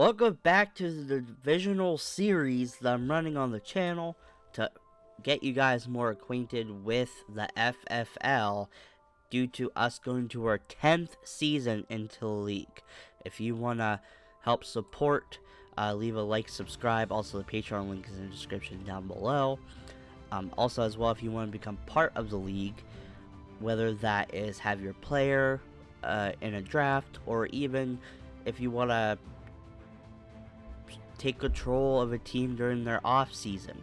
Welcome back to the divisional series that I'm running on the channel to get you guys more acquainted with the FFL due to us going to our 10th season into the league. If you want to help support, leave a like, subscribe. Also, the Patreon link is in the description down below. Also, as well, if you want to become part of the league, whether that is have your player in a draft, or even if you want to take control of a team during their off season.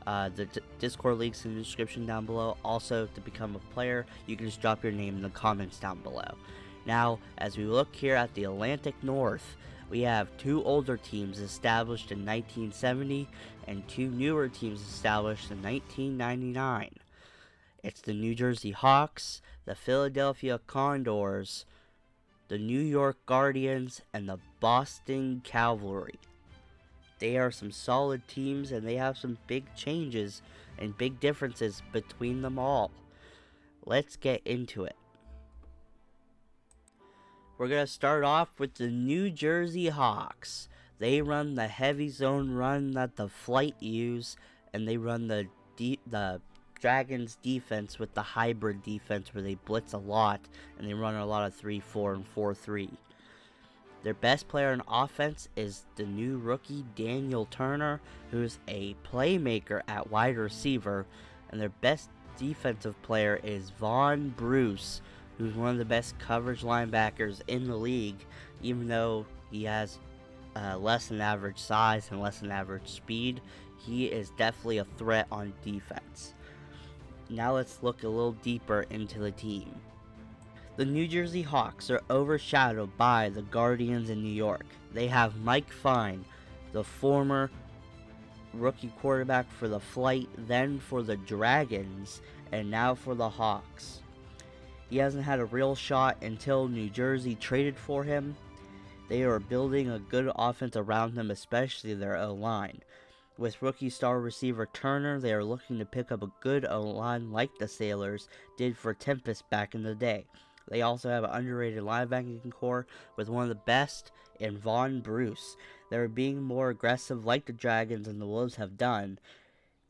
The Discord links in the description down below. Also, to become a player, you can just drop your name in the comments down below. Now, as we look here at the Atlantic North, we have two older teams established in 1970 and two newer teams established in 1999. It's the New Jersey Hawks, the Philadelphia Condors, the New York Guardians, and the Boston Cavalry. They are some solid teams, and they have some big changes and big differences between them all. Let's get into it. We're going to start off with the New Jersey Hawks. They run the heavy zone run that the Flight use, and they run the Dragons defense with the hybrid defense where they blitz a lot, and they run a lot of 3-4 and 4-3. Their best player in offense is the new rookie Daniel Turner, who's a playmaker at wide receiver, and their best defensive player is Von Bruce, who's one of the best coverage linebackers in the league, even though he has less than average size and less than average speed. He is definitely a threat on defense. Now let's look a little deeper into the team. The New Jersey Hawks are overshadowed by the Guardians in New York. They have Mike Fine, the former rookie quarterback for the Flight, then for the Dragons, and now for the Hawks. He hasn't had a real shot until New Jersey traded for him. They are building a good offense around him, especially their O-line. With rookie star receiver Turner, they are looking to pick up a good O-line like the Sailors did for Tempest back in the day. They also have an underrated linebacking core with one of the best in Von Bruce. They're being more aggressive like the Dragons and the Wolves have done.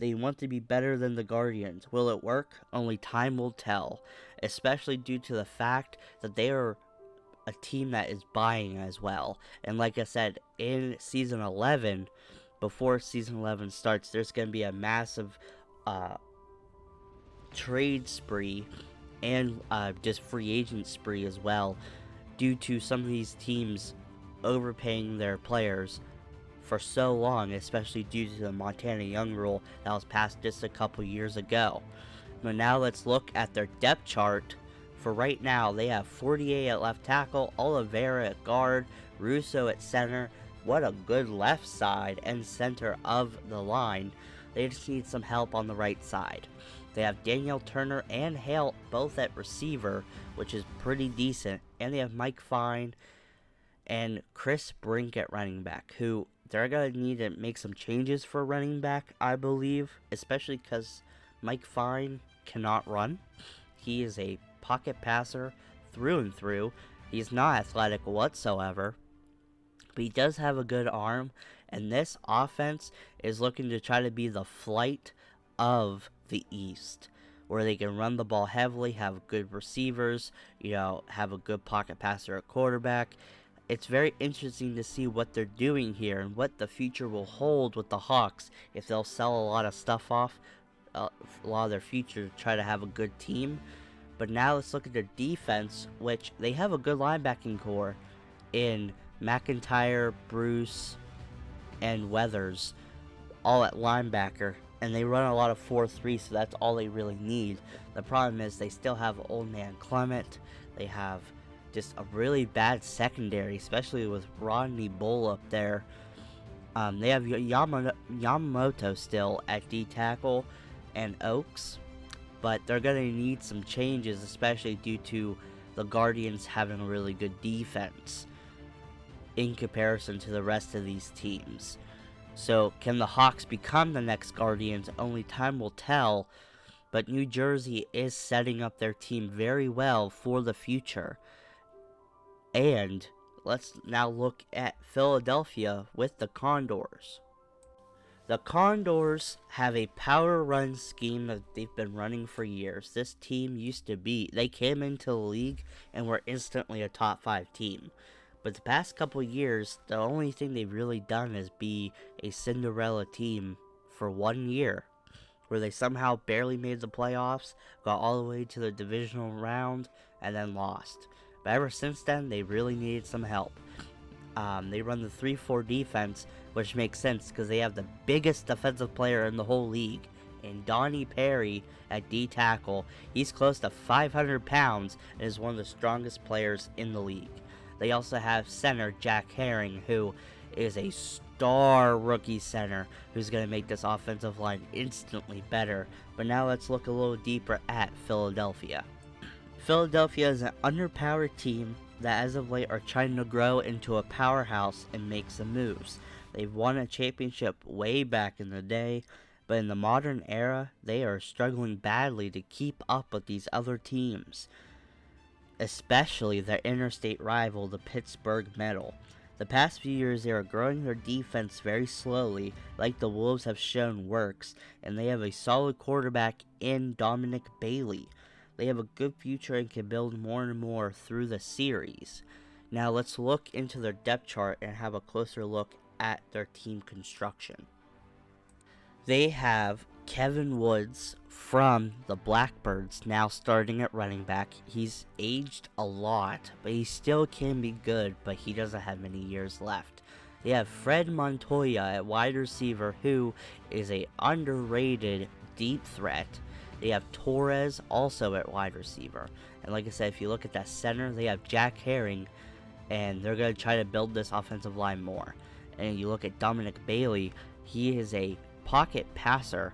They want to be better than the Guardians. Will it work? Only time will tell, especially due to the fact that they are a team that is buying as well. And like I said, in Season 11, before Season 11 starts, there's going to be a massive trade spree and just free agent spree as well, due to some of these teams overpaying their players for so long, especially due to the Montana Young rule that was passed just a couple years ago. But now let's look at their depth chart. For right now, they have 48 at left tackle, Oliveira at guard, Russo at center. What a good left side and center of the line. They just need some help on the right side. They have Daniel Turner and Hale both at receiver, which is pretty decent. And they have Mike Fine and Chris Brink at running back, who they're going to need to make some changes for running back, I believe, especially because Mike Fine cannot run. He is a pocket passer through and through. He's not athletic whatsoever, but he does have a good arm, and this offense is looking to try to be the Flight of the East, where they can run the ball heavily, have good receivers, have a good pocket passer at quarterback. It's very interesting to see what they're doing here and what the future will hold with the Hawks, if they'll sell a lot of stuff off, a lot of their future to try to have a good team. But now let's look at their defense, which they have a good linebacking core in McIntyre, Bruce, and Weathers, all at linebacker. And they run a lot of 4-3, so that's all they really need. The problem is they still have Old Man Clement. They have just a really bad secondary, especially with Rodney Bull up there. They have Yamamoto still at D-tackle and Oaks. But they're going to need some changes, especially due to the Guardians having a really good defense in comparison to the rest of these teams. So, can the Hawks become the next Guardians? Only time will tell, but New Jersey is setting up their team very well for the future. And let's now look at Philadelphia with the Condors. The Condors have a power run scheme that they've been running for years. This team they came into the league and were instantly a top 5 team. But the past couple years, the only thing they've really done is be a Cinderella team for 1 year, where they somehow barely made the playoffs, got all the way to the divisional round, and then lost. But ever since then, they really needed some help. They run the 3-4 defense, which makes sense because they have the biggest defensive player in the whole league, and Donnie Perry at D-tackle. He's close to 500 pounds and is one of the strongest players in the league. They also have center Jack Herring, who is a star rookie center who's going to make this offensive line instantly better. But now let's look a little deeper at Philadelphia. Philadelphia is an underpowered team that as of late are trying to grow into a powerhouse and make some moves. They've won a championship way back in the day, but in the modern era, they are struggling badly to keep up with these other teams, especially their interstate rival, the Pittsburgh Metal. The past few years, they are growing their defense very slowly, like the Wolves have shown works, and they have a solid quarterback in Dominic Bailey. They have a good future and can build more and more through the series. Now let's look into their depth chart and have a closer look at their team construction. They have Kevin Woods from the Blackbirds now starting at running back. He's aged a lot, but he still can be good, but he doesn't have many years left. They have Fred Montoya at wide receiver, who is a underrated deep threat. They have Torres also at wide receiver. And like I said, if you look at that center, they have Jack Herring, and they're going to try to build this offensive line more. And you look at Dominic Bailey, he is a pocket passer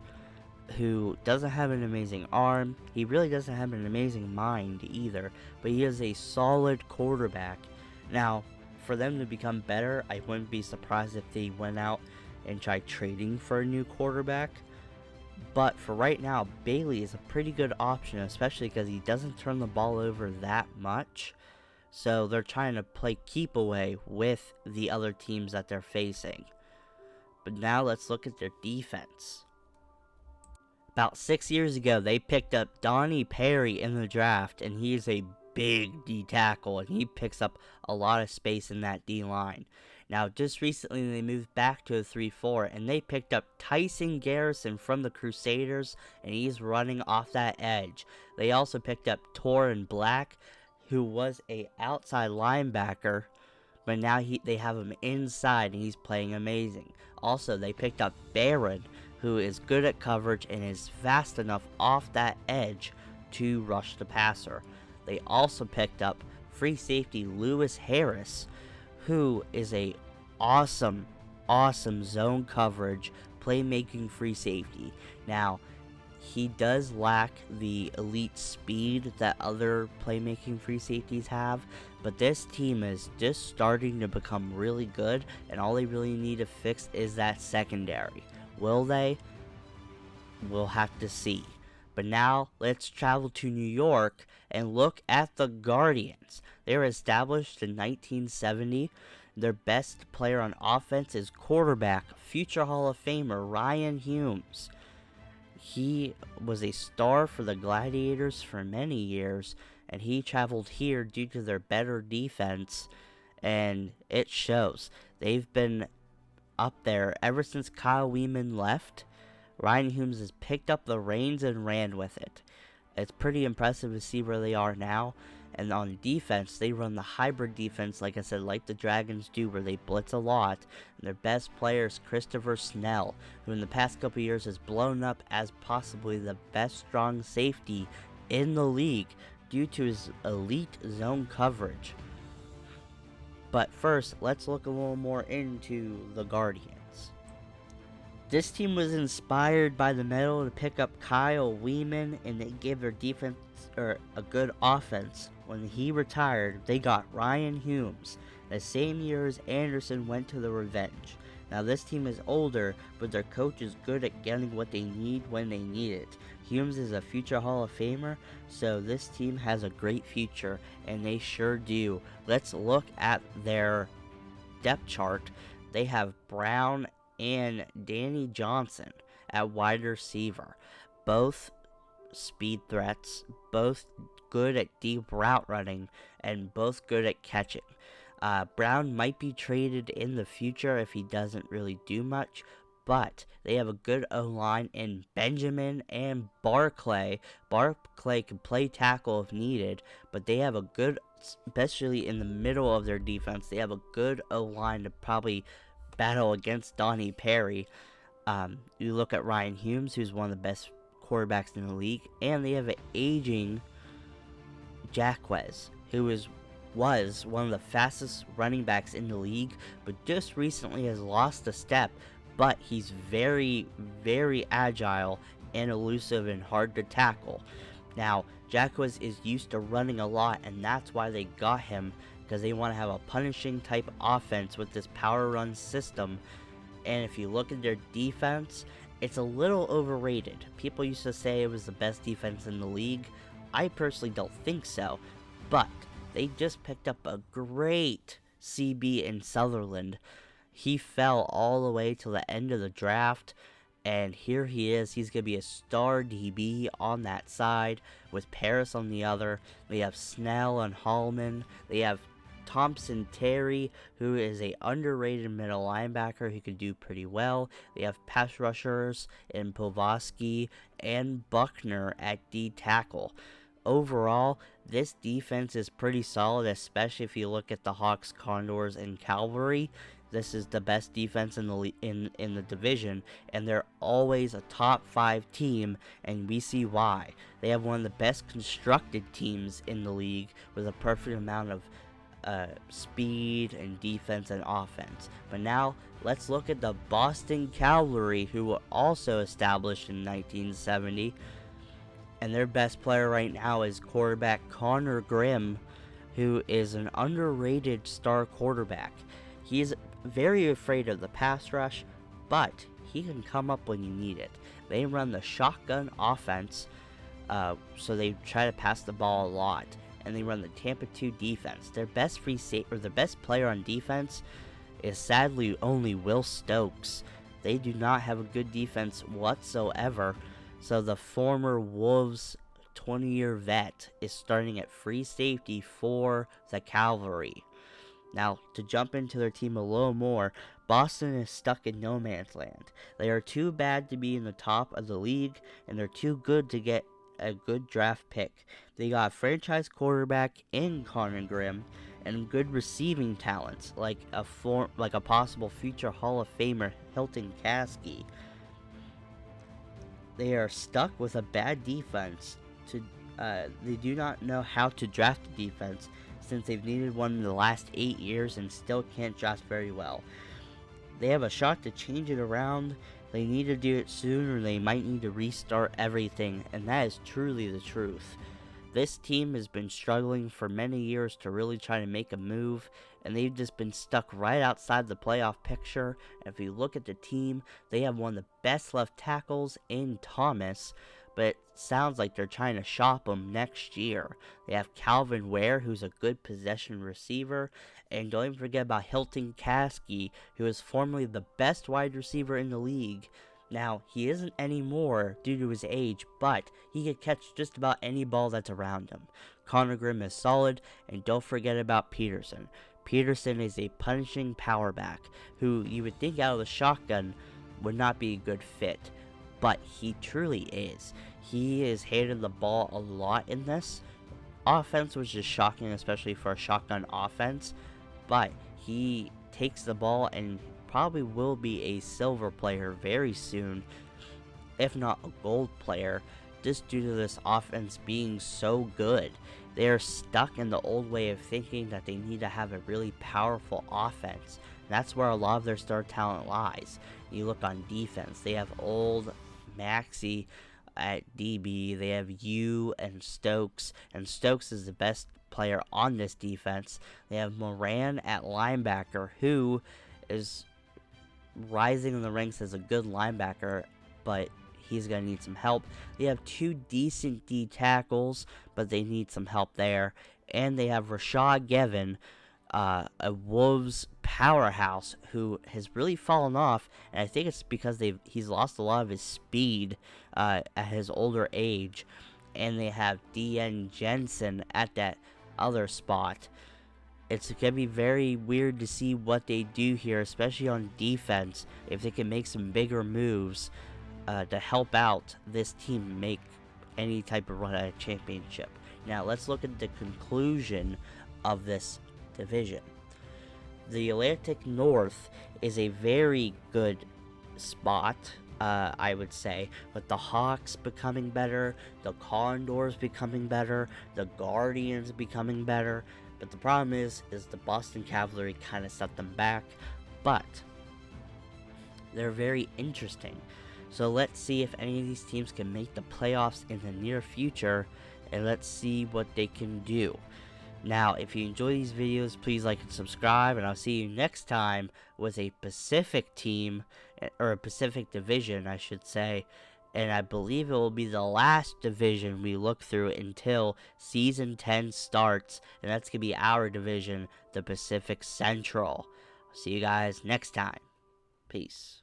who doesn't have an amazing arm. He really doesn't have an amazing mind either, but he is a solid quarterback. Now, for them to become better, I wouldn't be surprised if they went out and tried trading for a new quarterback. But for right now, Bailey is a pretty good option, especially because he doesn't turn the ball over that much. So they're trying to play keep away with the other teams that they're facing. But now let's look at their defense. About 6 years ago, they picked up Donnie Perry in the draft, and he is a big D tackle, and he picks up a lot of space in that D line. Now, just recently, they moved back to a 3-4, and they picked up Tyson Garrison from the Crusaders, and he's running off that edge. They also picked up Torin Black, who was a outside linebacker, but now they have him inside, and he's playing amazing. Also, they picked up Barron, who is good at coverage and is fast enough off that edge to rush the passer. They also picked up free safety Lewis Harris, who is a awesome zone coverage playmaking free safety. Now, he does lack the elite speed that other playmaking free safeties have, but this team is just starting to become really good, and all they really need to fix is that secondary. Will they? We'll have to see. But now, let's travel to New York and look at the Guardians. They were established in 1970. Their best player on offense is quarterback, future Hall of Famer Ryan Humes. He was a star for the Gladiators for many years, and he traveled here due to their better defense, and it shows. They've been up there ever since Kyle Weeman left. Ryan Humes has picked up the reins and ran with it. It's pretty impressive to see where they are now. And on defense, they run the hybrid defense, like I said, like the Dragons do, where they blitz a lot. And their best player is Christopher Snell, who in the past couple years has blown up as possibly the best strong safety in the league due to his elite zone coverage. But first, let's look a little more into the Guardians. This team was inspired by the Metal to pick up Kyle Weeman, and they gave their defense a good offense. When he retired, they got Ryan Humes, the same year as Anderson went to the Revenge. Now this team is older, but their coach is good at getting what they need when they need it. Humes is a future Hall of Famer, so this team has a great future, and they sure do. Let's look at their depth chart. They have Brown and Danny Johnson at wide receiver. Both speed threats, both good at deep route running, and both good at catching. Brown might be traded in the future if he doesn't really do much, but they have a good O-line in Benjamin and Barclay. Barclay can play tackle if needed, but they have a good, especially in the middle of their defense, they have a good O-line to probably battle against Donnie Perry. You look at Ryan Humes, who's one of the best quarterbacks in the league, and they have an aging Jacquez, who was one of the fastest running backs in the league, but just recently has lost a step. But he's very, very agile and elusive and hard to tackle. Now, Jacquez is used to running a lot, and that's why they got him, because they want to have a punishing type offense with this power run system. And if you look at their defense, it's a little overrated. People used to say it was the best defense in the league. I personally don't think so, but they just picked up a great CB in Sutherland. He fell all the way to the end of the draft, and here he is. He's going to be a star DB on that side with Paris on the other. They have Snell and Hallman. They have Thompson Terry, who is a underrated middle linebacker who can do pretty well. They have pass rushers in Povosky and Buckner at D tackle. Overall, this defense is pretty solid, especially if you look at the Hawks, Condors, and Cavalry. This is the best defense in the division, and they're always a top 5 team, and we see why. They have one of the best constructed teams in the league with a perfect amount of speed and defense and offense. But now let's look at the Boston Cavalry, who were also established in 1970, and their best player right now is quarterback Connor Grimm, who is an underrated star quarterback. He's very afraid of the pass rush, but he can come up when you need it. They run the shotgun offense, so they try to pass the ball a lot, and they run the Tampa 2 defense. Their best the best player on defense is sadly only Will Stokes. They do not have a good defense whatsoever, so the former Wolves 20-year vet is starting at free safety for the Cavalry. Now, to jump into their team a little more, Boston is stuck in no man's land. They are too bad to be in the top of the league, and they're too good to get a good draft pick. They got a franchise quarterback in Connor Grimm and good receiving talents like a possible future Hall of Famer Hilton Caskey. They are stuck with a bad defense. They do not know how to draft a defense since they've needed one in the last 8 years and still can't draft very well. They have a shot to change it around. They need to do it soon, or they might need to restart everything, and that is truly the truth. This team has been struggling for many years to really try to make a move, and they've just been stuck right outside the playoff picture. And if you look at the team, they have one of the best left tackles in Thomas, but it sounds like they're trying to shop him next year. They have Calvin Ware, who's a good possession receiver, and don't even forget about Hilton Caskey, who was formerly the best wide receiver in the league. Now, he isn't anymore due to his age, but he can catch just about any ball that's around him. Connor Grimm is solid, and don't forget about Peterson. Peterson is a punishing power back, who you would think out of the shotgun would not be a good fit, but he truly is. He is handed the ball a lot in this. Offense was just shocking, especially for a shotgun offense, but he takes the ball and probably will be a silver player very soon, if not a gold player, just due to this offense being so good. They are stuck in the old way of thinking that they need to have a really powerful offense. That's where a lot of their star talent lies. You look on defense, they have old Maxey at DB, they have you and Stokes is the best player on this defense. They have Moran at linebacker, who is rising in the ranks as a good linebacker, but he's going to need some help. They have 2 decent D tackles, but they need some help there. And they have Rashad Gevin, a Wolves powerhouse who has really fallen off, and I think it's because he's lost a lot of his speed at his older age. And they have DN Jensen at that other spot. It's going to be very weird to see what they do here, especially on defense, if they can make some bigger moves to help out this team make any type of run at a championship. Now, let's look at the conclusion of this division. The Atlantic North is a very good spot, I would say, with the Hawks becoming better, the Condors becoming better, the Guardians becoming better. But the problem is the Boston Cavalry kind of set them back, but they're very interesting. So let's see if any of these teams can make the playoffs in the near future, and let's see what they can do. Now, if you enjoy these videos, please like and subscribe, and I'll see you next time with a Pacific team, or a Pacific division, I should say. And I believe it will be the last division we look through until Season 10 starts, and that's going to be our division, the Pacific Central. See you guys next time. Peace.